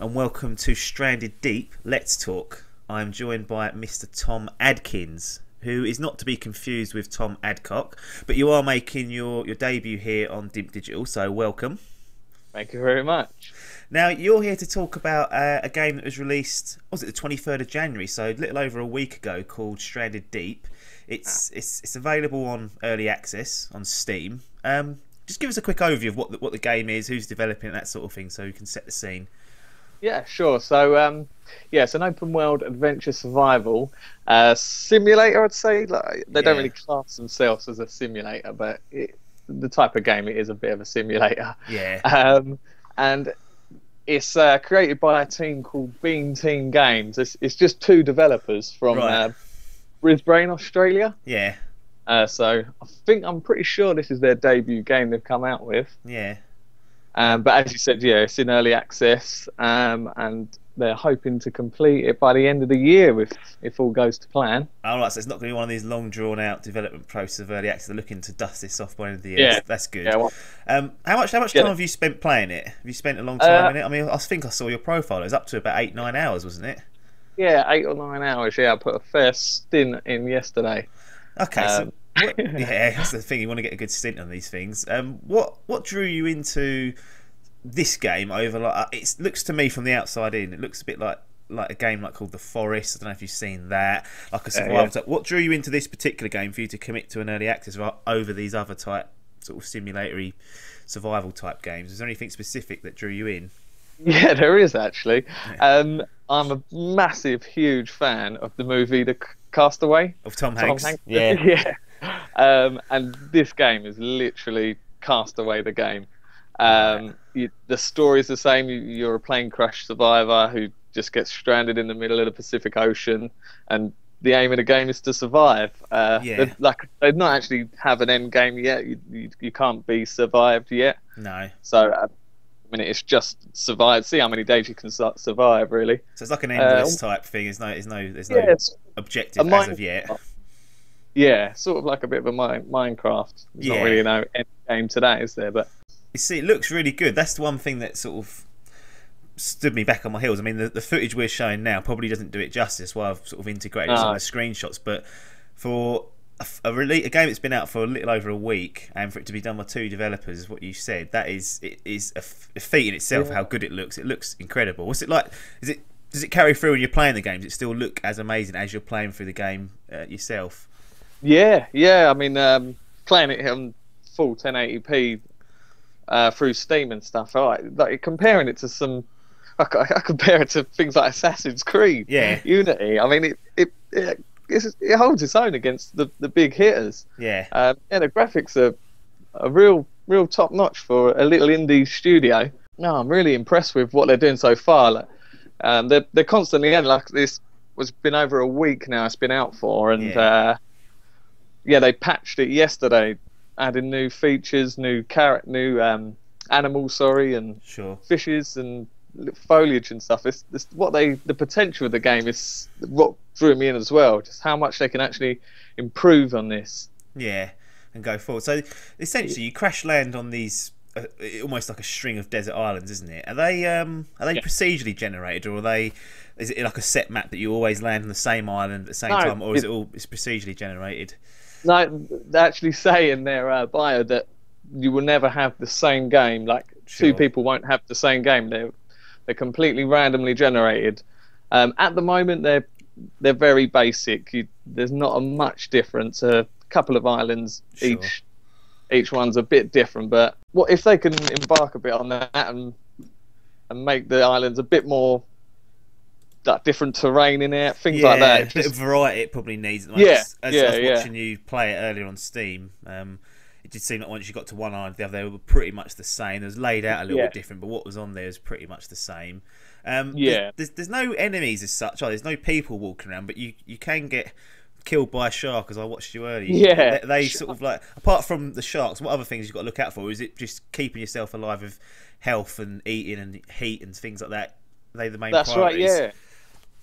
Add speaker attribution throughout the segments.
Speaker 1: and welcome to Stranded Deep Let's Talk. I'm joined by Mr. Tom Adkins, who is not to be confused with Tom Adcock, but you are making your debut here on Dimp Digital, so welcome.
Speaker 2: Thank you very much.
Speaker 1: Now, you're here to talk about a game that was released, was it the 23rd of January, so a little over a week ago, called Stranded Deep. It's available on early access on Steam. Just give us a quick overview of what the game is, who's developing it, that sort of thing, so we can set the scene.
Speaker 2: Yeah, sure. So, it's an open world adventure survival simulator, I'd say. Like, they don't really class themselves as a simulator, but the type of game it is a bit of a simulator.
Speaker 1: Yeah.
Speaker 2: And it's created by a team called Bean Team Games. It's just two developers from Brisbane, Australia.
Speaker 1: Yeah.
Speaker 2: So I'm pretty sure this is their debut game they've come out with.
Speaker 1: Yeah.
Speaker 2: But as you said, it's in early access, and they're hoping to complete it by the end of the year if all goes to plan.
Speaker 1: All right, so it's not going to be one of these long drawn-out development process of early access. They're looking to dust this off by the end of the year.
Speaker 2: Yeah,
Speaker 1: that's good.
Speaker 2: Yeah, well,
Speaker 1: how much time have you spent playing it? Have you spent a long time in it? I mean, I think I saw your profile. It was up to about 8-9 hours, wasn't it?
Speaker 2: Yeah, 8 or 9 hours. Yeah, I put a fair stint in yesterday.
Speaker 1: Okay, so yeah, that's the thing. You want to get a good stint on these things. What drew you into this game over it looks to me from the outside in, it looks a bit like a game called The Forest. I don't know if you've seen that, like a survival type. What drew you into this particular game for you to commit to an early access over these other type sort of simulatory survival type games? Is there anything specific that drew you in?
Speaker 2: Yeah, there is actually. I'm a massive, huge fan of the movie The Castaway
Speaker 1: of Tom Hanks.
Speaker 2: Yeah. And this game is literally Castaway the game. The story's the same. You're a plane crash survivor who just gets stranded in the middle of the Pacific Ocean, and the aim of the game is to survive. They not actually have an end game yet. You can't be survived yet.
Speaker 1: No.
Speaker 2: So it's just survive. See how many days you can survive, really.
Speaker 1: So it's like an endless type thing. There's no objective as of yet.
Speaker 2: Yeah, sort of like a bit of a Minecraft. There's not really no end game to that, is there? But
Speaker 1: you see, it looks really good. That's the one thing that sort of stood me back on my heels. I mean, the footage we're showing now probably doesn't do it justice. Well, I've sort of integrated some of the screenshots, but for a game that's been out for a little over a week, and for it to be done by two developers, is what you said. It is a feat in itself. How good it looks! It looks incredible. What's it like? Does it carry through when you're playing the game? Does it still look as amazing as you're playing through the game yourself? Yeah.
Speaker 2: I mean, playing it on full 1080p through Steam and stuff. Like comparing it to some, I compare it to things like Assassin's Creed, Unity. I mean, it holds its own against the big hitters.
Speaker 1: Yeah.
Speaker 2: The graphics are real top notch for a little indie studio. No, I'm really impressed with what they're doing so far. Like, they're constantly like this. Was been over a week now. It's been out for, and they patched it yesterday, adding new features, new animals, and fishes and foliage and stuff. It's the potential of the game is what drew me in as well. Just how much they can actually improve on this.
Speaker 1: Yeah, and go forward. So essentially, you crash land on these almost like a string of desert islands, isn't it? Are they procedurally generated, or is it like a set map that you always land on the same island at the same time, or is it's procedurally generated?
Speaker 2: No, they actually say in their bio that you will never have the same game. Like two people won't have the same game. They're completely randomly generated. At the moment, they're very basic. There's not a much difference. A couple of islands each one's a bit different. But what if they can embark a bit on that and make the islands a bit more different terrain in it, things like that.
Speaker 1: A bit of variety it probably needs. As I was watching you play it earlier on Steam, it did seem like once you got to one island, the other, they were pretty much the same. It was laid out a little bit different, but what was on there is pretty much the same. There's no enemies as such. There's no people walking around, but you can get killed by a shark, as I watched you earlier.
Speaker 2: Yeah,
Speaker 1: they sort of like, apart from the sharks, what other things you've got to look out for? Is it just keeping yourself alive with health and eating and heat and things like that? Are they the main priorities?
Speaker 2: Right, yeah.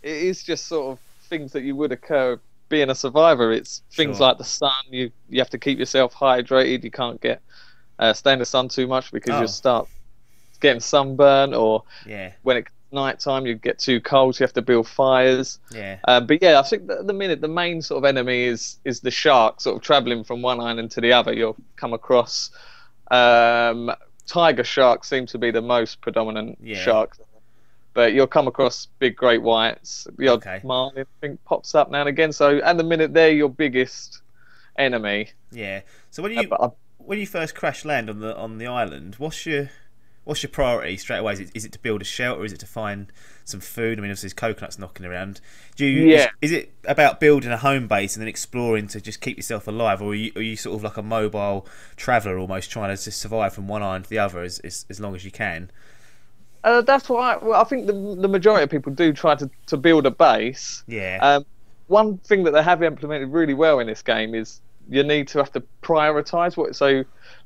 Speaker 2: It is just sort of things that you would occur being a survivor. It's things like the sun. You have to keep yourself hydrated. You can't get stay in the sun too much because you'll start getting sunburn, or when it night time, you get too cold, so you have to build fires.
Speaker 1: Yeah.
Speaker 2: But yeah, I think that at the minute the main sort of enemy is the shark, sort of travelling from one island to the other. You'll come across tiger sharks seem to be the most predominant shark, but you'll come across big great whites. The odd marlin, I think, pops up now and again. So at the minute they're your biggest enemy.
Speaker 1: Yeah. So when you first crash land on the island, what's your priority straight away? Is it to build a shelter? Is it to find some food? I mean, obviously there's coconuts knocking around. Is it about building a home base and then exploring to just keep yourself alive, or are you sort of like a mobile traveller, almost trying to just survive from one island to the other as long as you can?
Speaker 2: That's why I think the majority of people do try to build a base.
Speaker 1: Yeah.
Speaker 2: One thing that they have implemented really well in this game is you have to prioritise what. So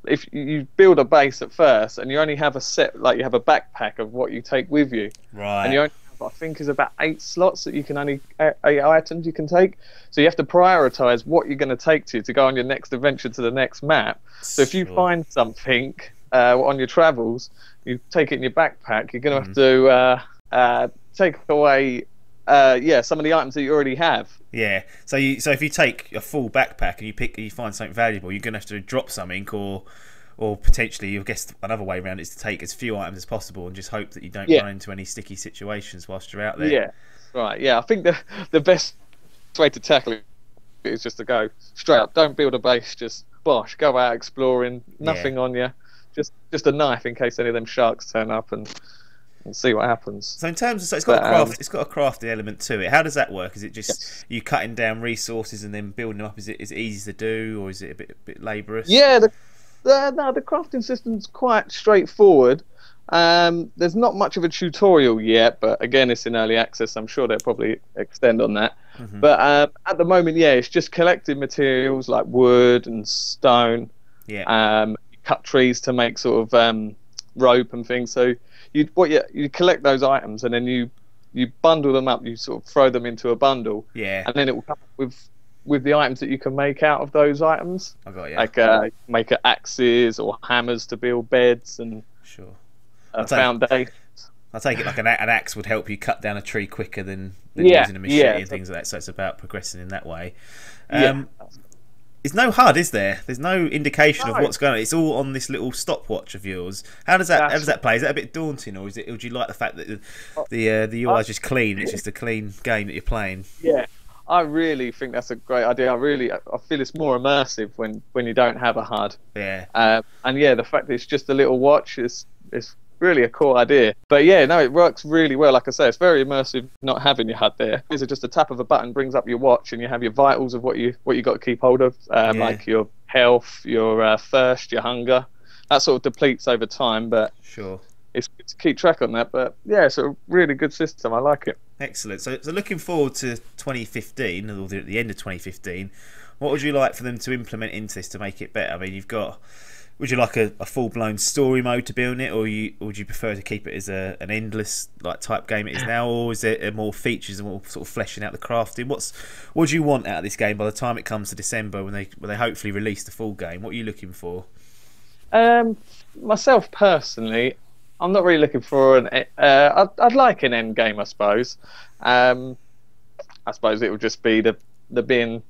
Speaker 2: if you build a base at first and you only have a set, like you have a backpack of what you take with you,
Speaker 1: right?
Speaker 2: And you only have, I think, is about 8 slots that you can only 8 items you can take. So you have to prioritise what you're going to take to go on your next adventure to the next map. So if you find something on your travels, you take it in your backpack, you're going to have to take away some of the items that you already have.
Speaker 1: Yeah. So if you take a full backpack and you find something valuable, you're going to have to drop something, or potentially, I guess another way around is to take as few items as possible and just hope that you don't run into any sticky situations whilst you're out there.
Speaker 2: Yeah. Right. Yeah. I think the best way to tackle it is just to go straight up. Don't build a base. Just go out exploring. Nothing on you. Just a knife in case any of them sharks turn up and see what happens. So
Speaker 1: in terms of, it's got a crafting element to it. How does that work? Is it just you cutting down resources and then building them up? Is it easy to do, or is it a bit laborious?
Speaker 2: Yeah, the crafting system's quite straightforward. There's not much of a tutorial yet, but again, it's in early access. I'm sure they'll probably extend on that. Mm-hmm. But at the moment, it's just collecting materials like wood and stone.
Speaker 1: Yeah.
Speaker 2: Cut trees to make sort of rope and things. So you collect those items and then you bundle them up. You sort of throw them into a bundle.
Speaker 1: Yeah.
Speaker 2: And then it will come up with the items that you can make out of those items.
Speaker 1: I got you.
Speaker 2: Like make axes or hammers to build beds and foundations.
Speaker 1: I take it like an axe would help you cut down a tree quicker than using a machete and things like that. So it's about progressing in that way. There's no HUD, is there? There's no indication of what's going on. It's all on this little stopwatch of yours. How does that play? Is that a bit daunting, or do you like the fact that the UI is just clean? It's just a clean game that you're playing.
Speaker 2: Yeah, I really think that's a great idea. I feel it's more immersive when you don't have a HUD.
Speaker 1: Yeah.
Speaker 2: And the fact that it's just a little watch is really a cool idea. But it works really well. Like I say, it's very immersive not having your HUD there. It's just a tap of a button brings up your watch and you have your vitals of what you got to keep hold of, like your health, your thirst, your hunger. That sort of depletes over time, but
Speaker 1: sure,
Speaker 2: it's good to keep track on that. But it's a really good system. I like it.
Speaker 1: Excellent. So looking forward to 2015, or the end of 2015, what would you like for them to implement into this to make it better? I mean, would you like a full-blown story mode to be on it, or would you prefer to keep it as an endless type game it is now, or is there more features and more sort of fleshing out the crafting? What do you want out of this game by the time it comes to December when they hopefully release the full game? What are you looking for?
Speaker 2: Myself personally, I'm not really looking for I'd like an end game, I suppose. I suppose it would just be the being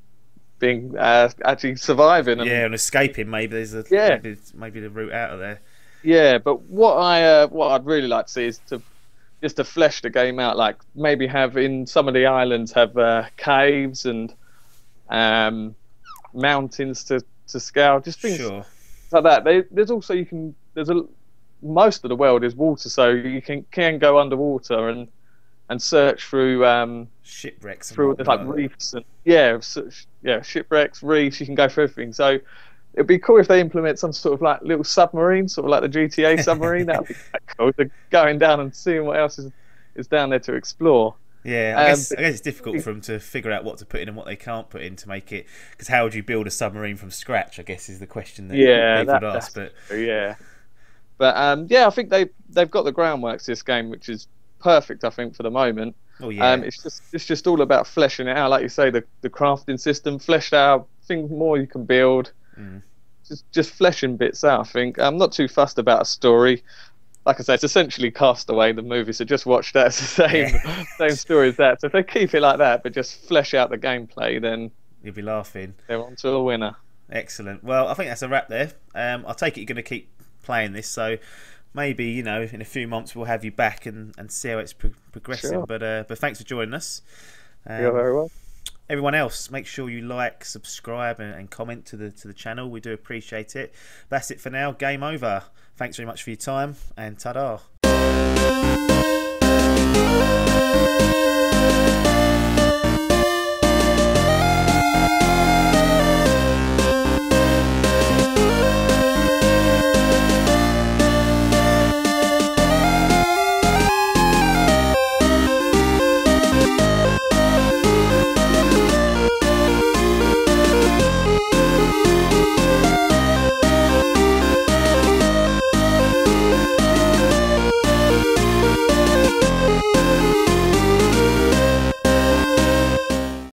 Speaker 2: actually surviving
Speaker 1: and escaping. Maybe there's maybe the route out of there.
Speaker 2: Yeah, but what I'd really like to see is to flesh the game out. Like maybe have in some of the islands have caves and mountains to scale. Just things like that. There's also most of the world is water, so you can go underwater and search through
Speaker 1: shipwrecks,
Speaker 2: through reefs and shipwrecks, reefs. You can go through everything. So it'd be cool if they implement some sort of little submarine, sort of like the GTA submarine. That would be quite cool. To going down and seeing what else is down there to explore.
Speaker 1: Yeah, I guess it's difficult for them to figure out what to put in and what they can't put in to make it. Because how would you build a submarine from scratch? I guess is the question that people would ask. But
Speaker 2: I think they've got the groundwork to this game, which is perfect, I think, for the moment.
Speaker 1: Oh yeah.
Speaker 2: It's just all about fleshing it out, like you say, the crafting system fleshed out, things more you can build. Just fleshing bits out. I think I'm not too fussed about a story. like I say, it's essentially Castaway, the movie. So just watch that. It's the same story as that. So if they keep it like that, but just flesh out the gameplay, then
Speaker 1: you'll be laughing.
Speaker 2: They're on to a winner.
Speaker 1: Excellent. Well, I think that's a wrap there. I'll take it you're going to keep playing this, so maybe in a few months we'll have you back and see how it's progressing. Sure. But thanks for joining us.
Speaker 2: You're very well.
Speaker 1: Everyone else, make sure you like, subscribe, and comment to the channel. We do appreciate it. That's it for now. Game over. Thanks very much for your time, and ta-da.